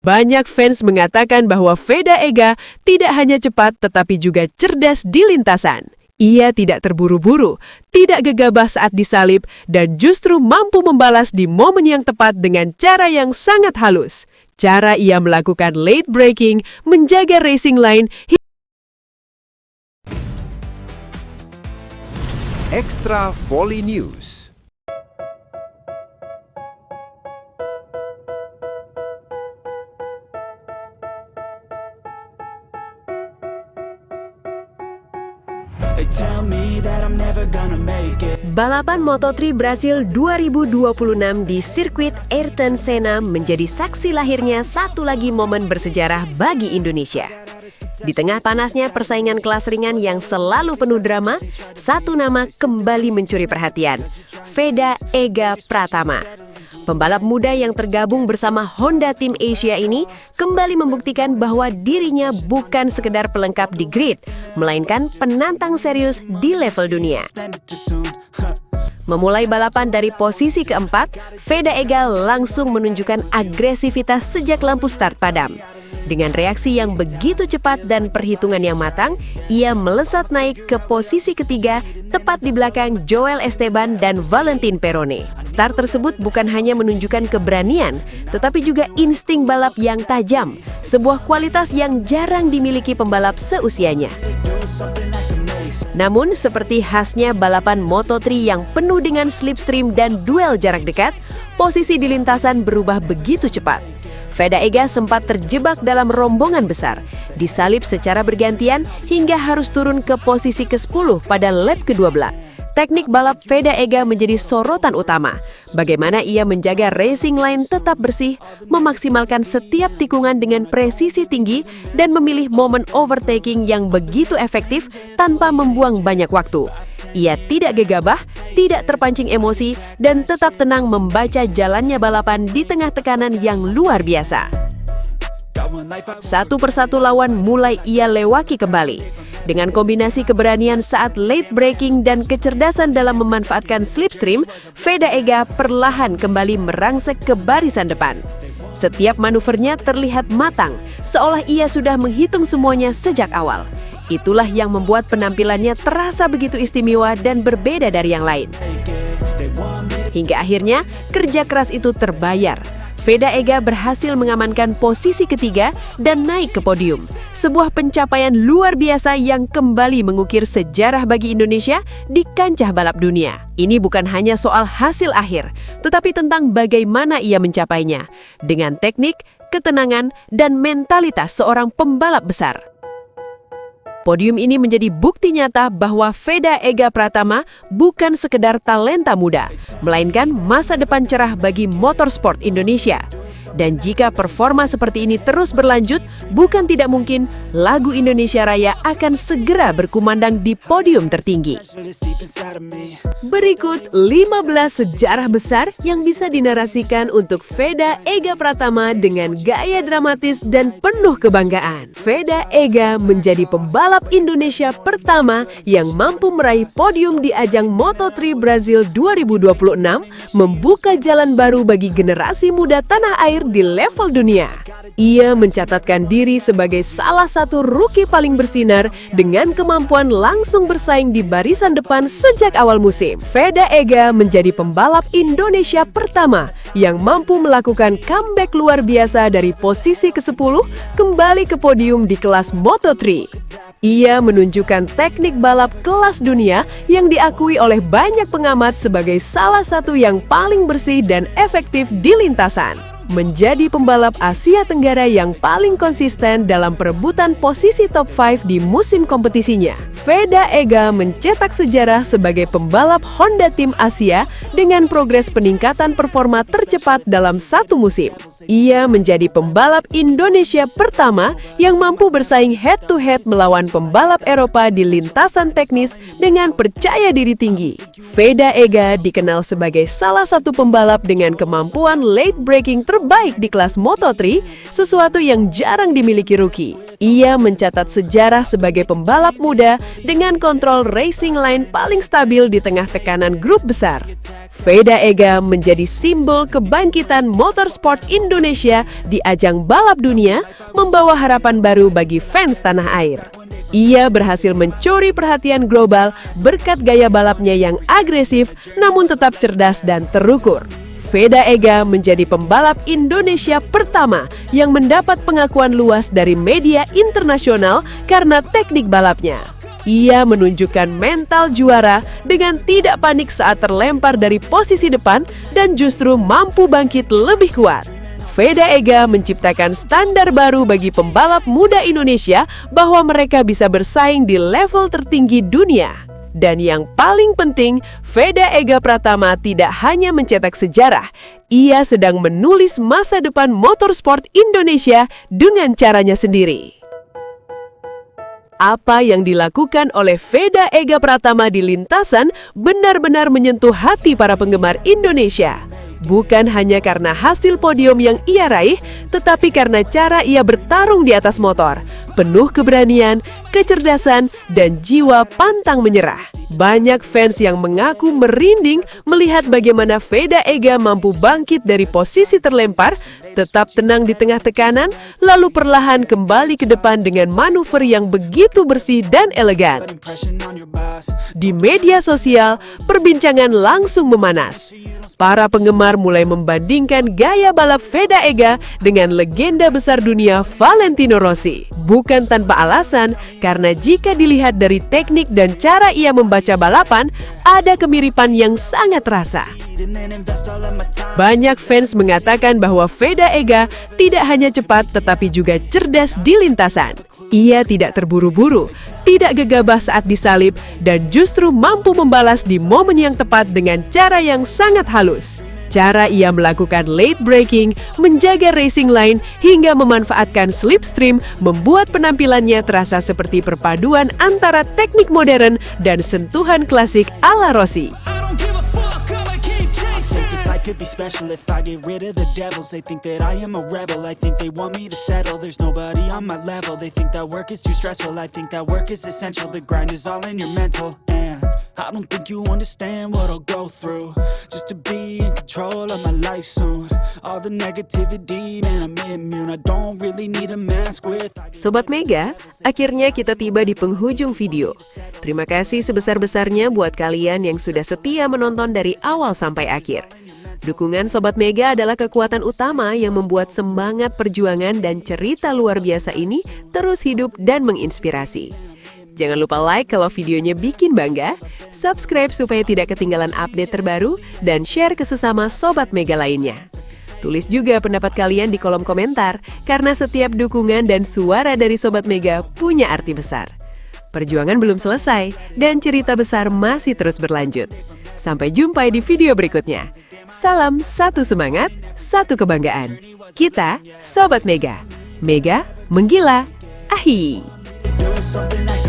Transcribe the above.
Banyak fans mengatakan bahwa Veda Ega tidak hanya cepat tetapi juga cerdas di lintasan. Ia tidak terburu-buru, tidak gegabah saat disalip, dan justru mampu membalas di momen yang tepat dengan cara yang sangat halus. Cara ia melakukan late braking, menjaga racing line, Extra Volley News. Balapan Moto3 Brasil 2026 di sirkuit Ayrton Senna menjadi saksi lahirnya satu lagi momen bersejarah bagi Indonesia. Di tengah panasnya persaingan kelas ringan yang selalu penuh drama, satu nama kembali mencuri perhatian, Veda Ega Pratama. Pembalap muda yang tergabung bersama Honda Team Asia ini kembali membuktikan bahwa dirinya bukan sekedar pelengkap di grid, melainkan penantang serius di level dunia. Memulai balapan dari posisi keempat, Veda Ega langsung menunjukkan agresivitas sejak lampu start padam. Dengan reaksi yang begitu cepat dan perhitungan yang matang, ia melesat naik ke posisi ketiga, tepat di belakang Joel Esteban dan Valentin Perone. Start tersebut bukan hanya menunjukkan keberanian, tetapi juga insting balap yang tajam, sebuah kualitas yang jarang dimiliki pembalap seusianya. Namun, seperti khasnya balapan Moto3 yang penuh dengan slipstream dan duel jarak dekat, posisi di lintasan berubah begitu cepat. Veda Ega sempat terjebak dalam rombongan besar, disalip secara bergantian hingga harus turun ke posisi ke-10 pada lap ke-12. Teknik balap Veda Ega menjadi sorotan utama. Bagaimana ia menjaga racing line tetap bersih, memaksimalkan setiap tikungan dengan presisi tinggi, dan memilih momen overtaking yang begitu efektif tanpa membuang banyak waktu. Ia tidak gegabah, tidak terpancing emosi, dan tetap tenang membaca jalannya balapan di tengah tekanan yang luar biasa. Satu persatu lawan mulai ia lewaki kembali. Dengan kombinasi keberanian saat late braking dan kecerdasan dalam memanfaatkan slipstream, Veda Ega perlahan kembali merangsek ke barisan depan. Setiap manuvernya terlihat matang, seolah ia sudah menghitung semuanya sejak awal. Itulah yang membuat penampilannya terasa begitu istimewa dan berbeda dari yang lain. Hingga akhirnya, kerja keras itu terbayar. Veda Ega berhasil mengamankan posisi ketiga dan naik ke podium. Sebuah pencapaian luar biasa yang kembali mengukir sejarah bagi Indonesia di kancah balap dunia. Ini bukan hanya soal hasil akhir, tetapi tentang bagaimana ia mencapainya. Dengan teknik, ketenangan, dan mentalitas seorang pembalap besar. Podium ini menjadi bukti nyata bahwa Veda Ega Pratama bukan sekedar talenta muda, melainkan masa depan cerah bagi motorsport Indonesia. Dan jika performa seperti ini terus berlanjut, bukan tidak mungkin lagu Indonesia Raya akan segera berkumandang di podium tertinggi. Berikut 15 sejarah besar yang bisa dinarasikan untuk Veda Ega Pratama dengan gaya dramatis dan penuh kebanggaan. Veda Ega menjadi pembalap Indonesia pertama yang mampu meraih podium di ajang Moto3 Brasil 2026, membuka jalan baru bagi generasi muda tanah air di level dunia. Ia mencatatkan diri sebagai salah satu rookie paling bersinar dengan kemampuan langsung bersaing di barisan depan sejak awal musim. Veda Ega menjadi pembalap Indonesia pertama yang mampu melakukan comeback luar biasa dari posisi ke-10 kembali ke podium di kelas Moto3. Ia menunjukkan teknik balap kelas dunia yang diakui oleh banyak pengamat sebagai salah satu yang paling bersih dan efektif di lintasan. Menjadi pembalap Asia Tenggara yang paling konsisten dalam perebutan posisi top 5 di musim kompetisinya. Veda Ega mencetak sejarah sebagai pembalap Honda Team Asia dengan progres peningkatan performa tercepat dalam satu musim. Ia menjadi pembalap Indonesia pertama yang mampu bersaing head-to-head melawan pembalap Eropa di lintasan teknis dengan percaya diri tinggi. Veda Ega dikenal sebagai salah satu pembalap dengan kemampuan late braking terbaik di kelas Moto3, sesuatu yang jarang dimiliki rookie. Ia mencatat sejarah sebagai pembalap muda dengan kontrol racing line paling stabil di tengah tekanan grup besar. Veda Ega menjadi simbol kebangkitan motorsport Indonesia di ajang balap dunia, membawa harapan baru bagi fans tanah air. Ia berhasil mencuri perhatian global berkat gaya balapnya yang agresif namun tetap cerdas dan terukur. Veda Ega menjadi pembalap Indonesia pertama yang mendapat pengakuan luas dari media internasional karena teknik balapnya. Ia menunjukkan mental juara dengan tidak panik saat terlempar dari posisi depan dan justru mampu bangkit lebih kuat. Veda Ega menciptakan standar baru bagi pembalap muda Indonesia bahwa mereka bisa bersaing di level tertinggi dunia. Dan yang paling penting, Veda Ega Pratama tidak hanya mencetak sejarah, ia sedang menulis masa depan motorsport Indonesia dengan caranya sendiri. Apa yang dilakukan oleh Veda Ega Pratama di lintasan benar-benar menyentuh hati para penggemar Indonesia. Bukan hanya karena hasil podium yang ia raih, tetapi karena cara ia bertarung di atas motor, penuh keberanian, kecerdasan, dan jiwa pantang menyerah. Banyak fans yang mengaku merinding melihat bagaimana Veda Ega mampu bangkit dari posisi terlempar, tetap tenang di tengah tekanan, lalu perlahan kembali ke depan dengan manuver yang begitu bersih dan elegan. Di media sosial, perbincangan langsung memanas. Para penggemar mulai membandingkan gaya balap Veda Ega dengan legenda besar dunia Valentino Rossi. Bukan tanpa alasan, karena jika dilihat dari teknik dan cara ia membaca balapan, ada kemiripan yang sangat terasa. Banyak fans mengatakan bahwa Veda Ega tidak hanya cepat tetapi juga cerdas di lintasan. Ia tidak terburu-buru, tidak gegabah saat disalip, dan justru mampu membalas di momen yang tepat dengan cara yang sangat halus. Cara ia melakukan late braking, menjaga racing line, hingga memanfaatkan slipstream membuat penampilannya terasa seperti perpaduan antara teknik modern dan sentuhan klasik ala Rossi. Could be special if I get rid of the devils. They think that I am a rebel. I think they want me to settle. There's nobody on my level. They think that work is too stressful. I think that work is essential. The grind is all in your mental. And I don't think you understand what I'll go through just to be in control of my life soon. All the negativity, man, I'm immune. I don't really need a mask with. Sobat Mega, akhirnya kita tiba di penghujung video. Terima kasih sebesar-besarnya buat kalian yang sudah setia menonton dari awal sampai akhir. Dukungan Sobat Mega adalah kekuatan utama yang membuat semangat perjuangan dan cerita luar biasa ini terus hidup dan menginspirasi. Jangan lupa like kalau videonya bikin bangga, subscribe supaya tidak ketinggalan update terbaru, dan share ke sesama Sobat Mega lainnya. Tulis juga pendapat kalian di kolom komentar, karena setiap dukungan dan suara dari Sobat Mega punya arti besar. Perjuangan belum selesai, dan cerita besar masih terus berlanjut. Sampai jumpa di video berikutnya. Salam satu semangat, satu kebanggaan. Kita Sobat Mega. Mega menggila. Ahi. Do something I